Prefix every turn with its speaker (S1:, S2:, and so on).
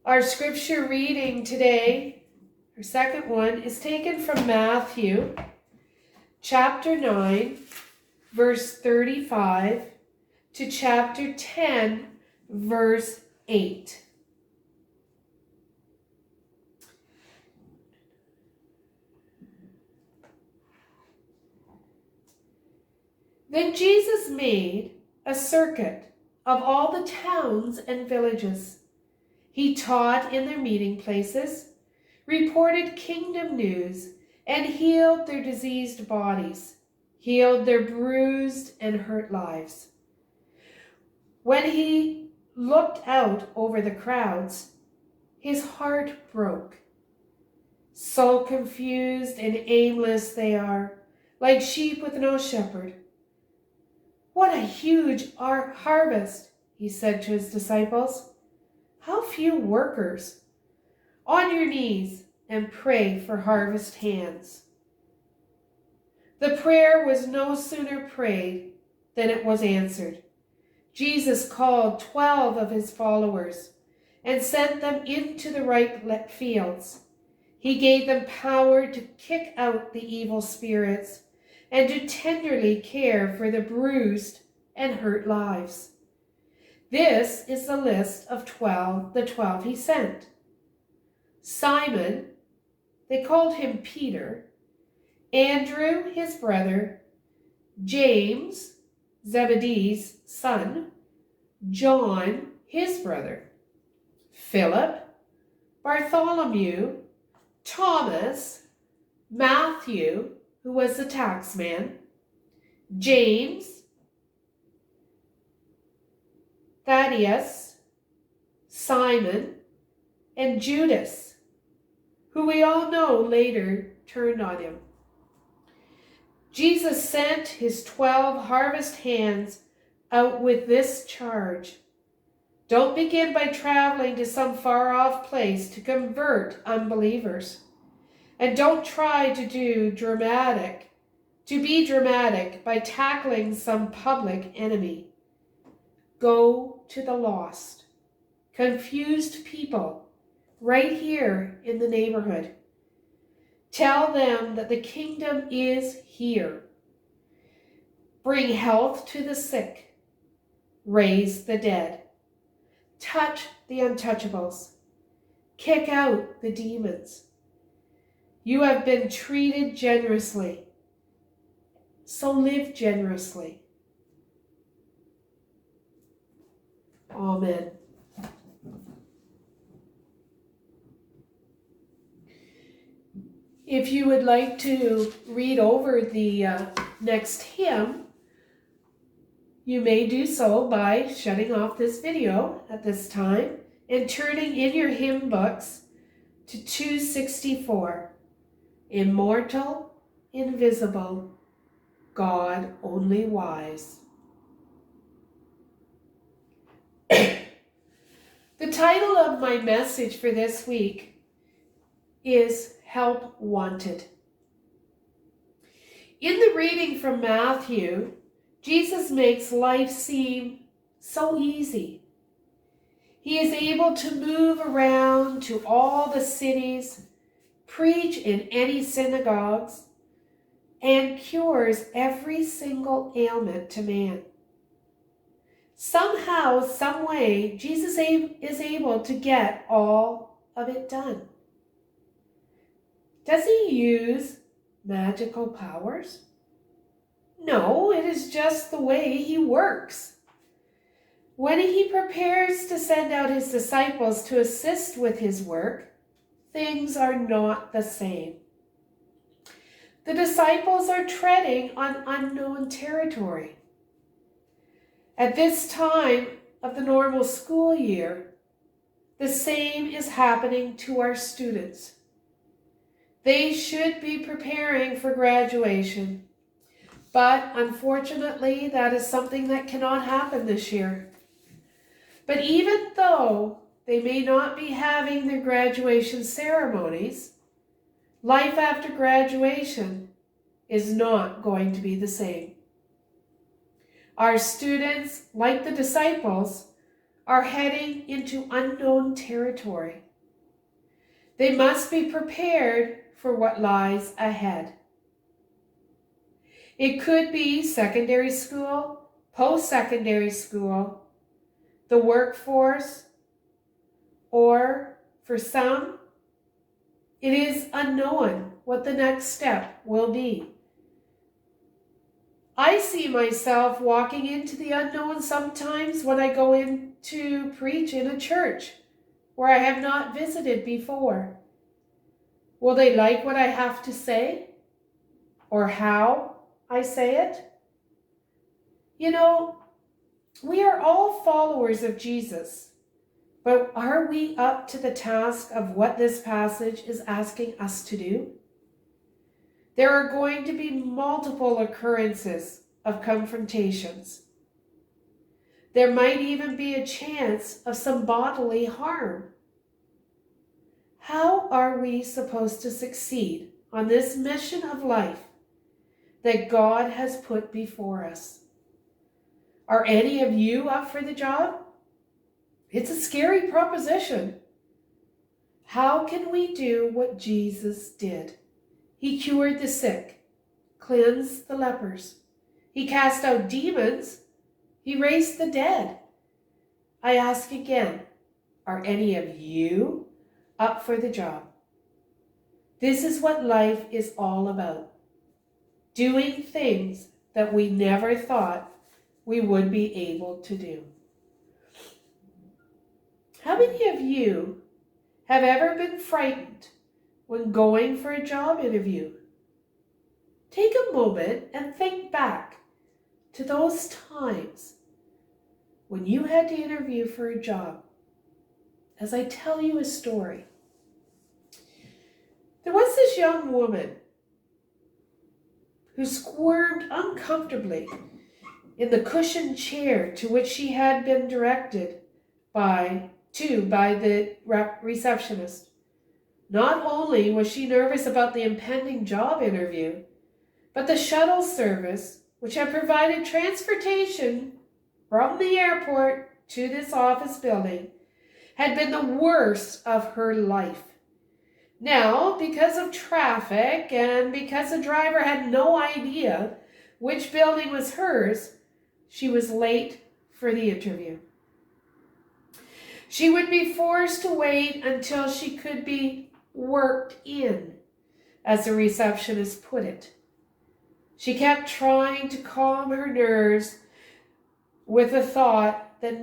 S1: Our scripture reading today, our second one, is taken from Matthew chapter 9, verse 35 to chapter 10, verse 8. Then Jesus made a circuit of all the towns and villages. He taught in their meeting places, reported kingdom news, and healed their diseased bodies, healed their bruised and hurt lives. When he looked out over the crowds, his heart broke. So confused and aimless they are, like sheep with no shepherd. What a huge harvest, he said to his disciples. How few workers. On your knees and pray for harvest hands. The prayer was no sooner prayed than it was answered. Jesus called 12 of his followers and sent them into the ripe fields. He gave them power to kick out the evil spirits and to tenderly care for the bruised and hurt lives. This is the list of the 12 he sent. Simon, they called him Peter, Andrew, his brother, James, Zebedee's son, John, his brother, Philip, Bartholomew, Thomas, Matthew, who was the taxman, James, Thaddeus, Simon, and Judas, who we all know later turned on him. Jesus sent his 12 harvest hands out with this charge. Don't begin by traveling to some far-off place to convert unbelievers. And don't try to be dramatic by tackling some public enemy. Go to the lost, confused people right here in the neighborhood. Tell them that the kingdom is here. Bring health to the sick. Raise the dead. Touch the untouchables. Kick out the demons. You have been treated generously, so live generously. Amen. If you would like to read over the next hymn, you may do so by shutting off this video at this time and turning in your hymn books to 264, Immortal, Invisible, God Only Wise. The title of my message for this week is Help Wanted. In the reading from Matthew, Jesus makes life seem so easy. He is able to move around to all the cities, preach in any synagogues, and cures every single ailment to man. Somehow, some way, Jesus is able to get all of it done. Does he use magical powers? No, it is just the way he works. When he prepares to send out his disciples to assist with his work, things are not the same. The disciples are treading on unknown territory. At this time of the normal school year, the same is happening to our students. They should be preparing for graduation, but unfortunately, that is something that cannot happen this year. But even though they may not be having their graduation ceremonies, life after graduation is not going to be the same. Our students, like the disciples, are heading into unknown territory. They must be prepared for what lies ahead. It could be secondary school, post-secondary school, the workforce, or for some, it is unknown what the next step will be. I see myself walking into the unknown sometimes when I go in to preach in a church where I have not visited before. Will they like what I have to say? Or how I say it? You know, we are all followers of Jesus, but are we up to the task of what this passage is asking us to do? There are going to be multiple occurrences of confrontations. There might even be a chance of some bodily harm. How are we supposed to succeed on this mission of life that God has put before us? Are any of you up for the job? It's a scary proposition. How can we do what Jesus did? He cured the sick, cleansed the lepers. He cast out demons. He raised the dead. I ask again, are any of you up for the job? This is what life is all about. Doing things that we never thought we would be able to do. How many of you have ever been frightened when going for a job interview? Take a moment and think back to those times when you had to interview for a job. As I tell you a story, there was this young woman who squirmed uncomfortably in the cushioned chair to which she had been directed by the receptionist. Not only was she nervous about the impending job interview, but the shuttle service, which had provided transportation from the airport to this office building, had been the worst of her life. Now, because of traffic and because the driver had no idea which building was hers, she was late for the interview. She would be forced to wait until she could be worked in, as the receptionist put it. She kept trying to calm her nerves with the thought that